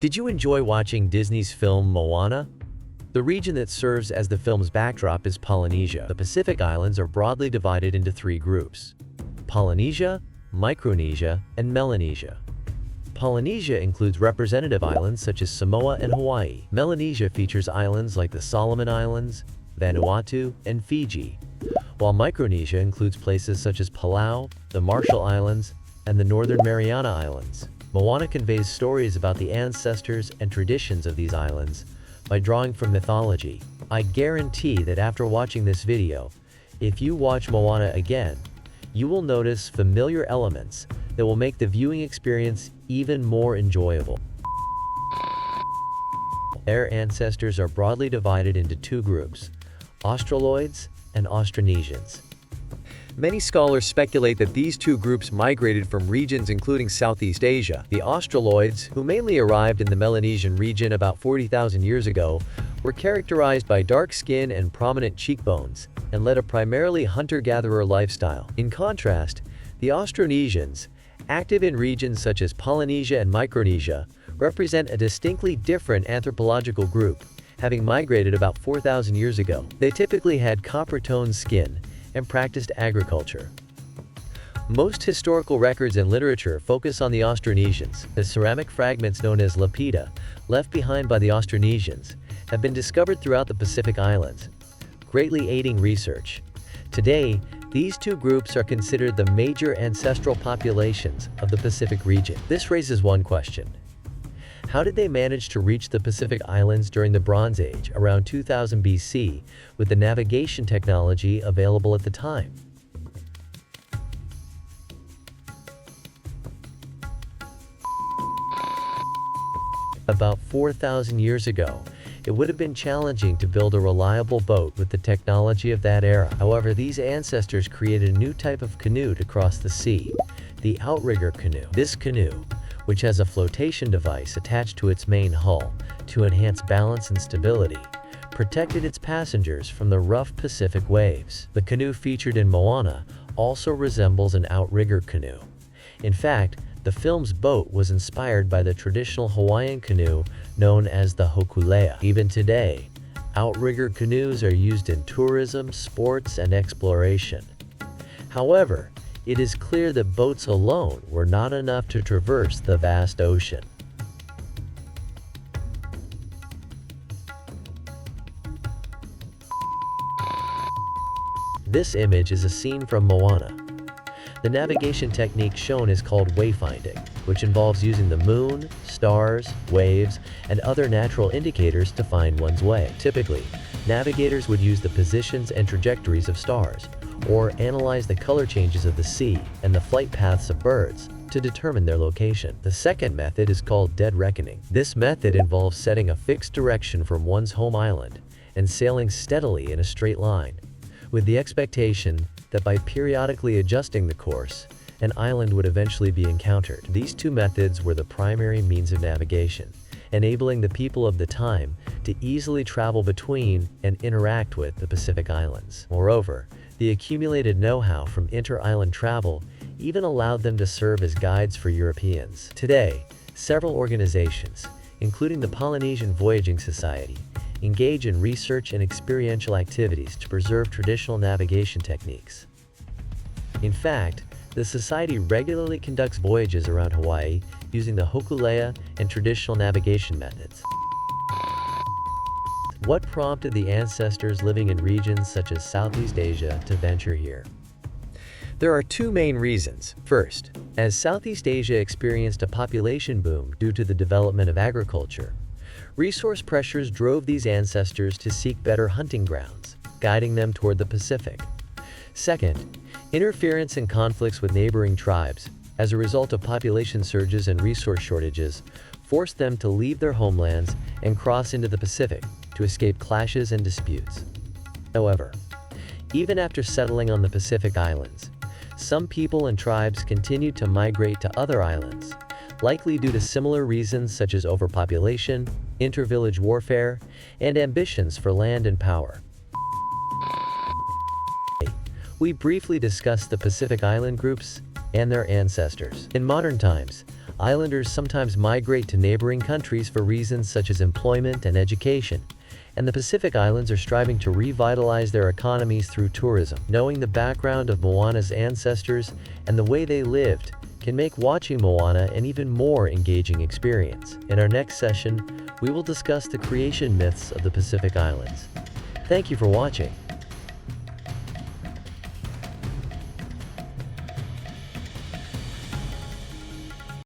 Did you enjoy watching Disney's film Moana? The region that serves as the film's backdrop is Polynesia. The Pacific Islands are broadly divided into three groups: Polynesia, Micronesia, and Melanesia. Polynesia includes representative islands such as Samoa and Hawaii. Melanesia features islands like the Solomon Islands, Vanuatu, and Fiji, while Micronesia includes places such as Palau, the Marshall Islands, and the Northern Mariana Islands. Moana conveys stories about the ancestors and traditions of these islands by drawing from mythology. I guarantee that after watching this video, if you watch Moana again, you will notice familiar elements that will make the viewing experience even more enjoyable. Their ancestors are broadly divided into two groups: Australoids and Austronesians. Many scholars speculate that these two groups migrated from regions including Southeast Asia. The Australoids, who mainly arrived in the Melanesian region about 40,000 years ago, were characterized by dark skin and prominent cheekbones, and led a primarily hunter-gatherer lifestyle. In contrast, the Austronesians, active in regions such as Polynesia and Micronesia, represent a distinctly different anthropological group, having migrated about 4,000 years ago. They typically had copper-toned skin and practiced agriculture. Most historical records and literature focus on the Austronesians. The ceramic fragments known as lapida, left behind by the Austronesians, have been discovered throughout the Pacific Islands, greatly aiding research. Today, these two groups are considered the major ancestral populations of the Pacific region. This raises one question: how did they manage to reach the Pacific Islands during the Bronze Age, around 2000 BC, with the navigation technology available at the time? About 4,000 years ago, it would have been challenging to build a reliable boat with the technology of that era. However, these ancestors created a new type of canoe to cross the sea: the outrigger canoe. This canoe, which has a flotation device attached to its main hull to enhance balance and stability, protected its passengers from the rough Pacific waves. The canoe featured in Moana also resembles an outrigger canoe. In fact, the film's boat was inspired by the traditional Hawaiian canoe known as the hokulea. Even today, outrigger canoes are used in tourism, sports, and exploration. However, it is clear that boats alone were not enough to traverse the vast ocean. This image is a scene from Moana. The navigation technique shown is called wayfinding, which involves using the moon, stars, waves, and other natural indicators to find one's way. Typically, navigators would use the positions and trajectories of stars, or analyze the color changes of the sea and the flight paths of birds to determine their location. The second method is called dead reckoning. This method involves setting a fixed direction from one's home island and sailing steadily in a straight line, with the expectation that by periodically adjusting the course, an island would eventually be encountered. These two methods were the primary means of navigation, enabling the people of the time to easily travel between and interact with the Pacific Islands. Moreover, the accumulated know-how from inter-island travel even allowed them to serve as guides for Europeans. Today, several organizations, including the Polynesian Voyaging Society, engage in research and experiential activities to preserve traditional navigation techniques. In fact, the Society regularly conducts voyages around Hawaii using the hokulea and traditional navigation methods. What prompted the ancestors living in regions such as Southeast Asia to venture here? There are two main reasons. First, as Southeast Asia experienced a population boom due to the development of agriculture, resource pressures drove these ancestors to seek better hunting grounds, guiding them toward the Pacific. Second, interference and conflicts with neighboring tribes, as a result of population surges and resource shortages, forced them to leave their homelands and cross into the Pacific to escape clashes and disputes. However, even after settling on the Pacific Islands, some people and tribes continued to migrate to other islands, likely due to similar reasons such as overpopulation, inter-village warfare, and ambitions for land and power. We briefly discussed the Pacific Island groups and their ancestors. In modern times, Islanders sometimes migrate to neighboring countries for reasons such as employment and education, and the Pacific Islands are striving to revitalize their economies through tourism. Knowing the background of Moana's ancestors and the way they lived can make watching Moana an even more engaging experience. In our next session, we will discuss the creation myths of the Pacific Islands. Thank you for watching.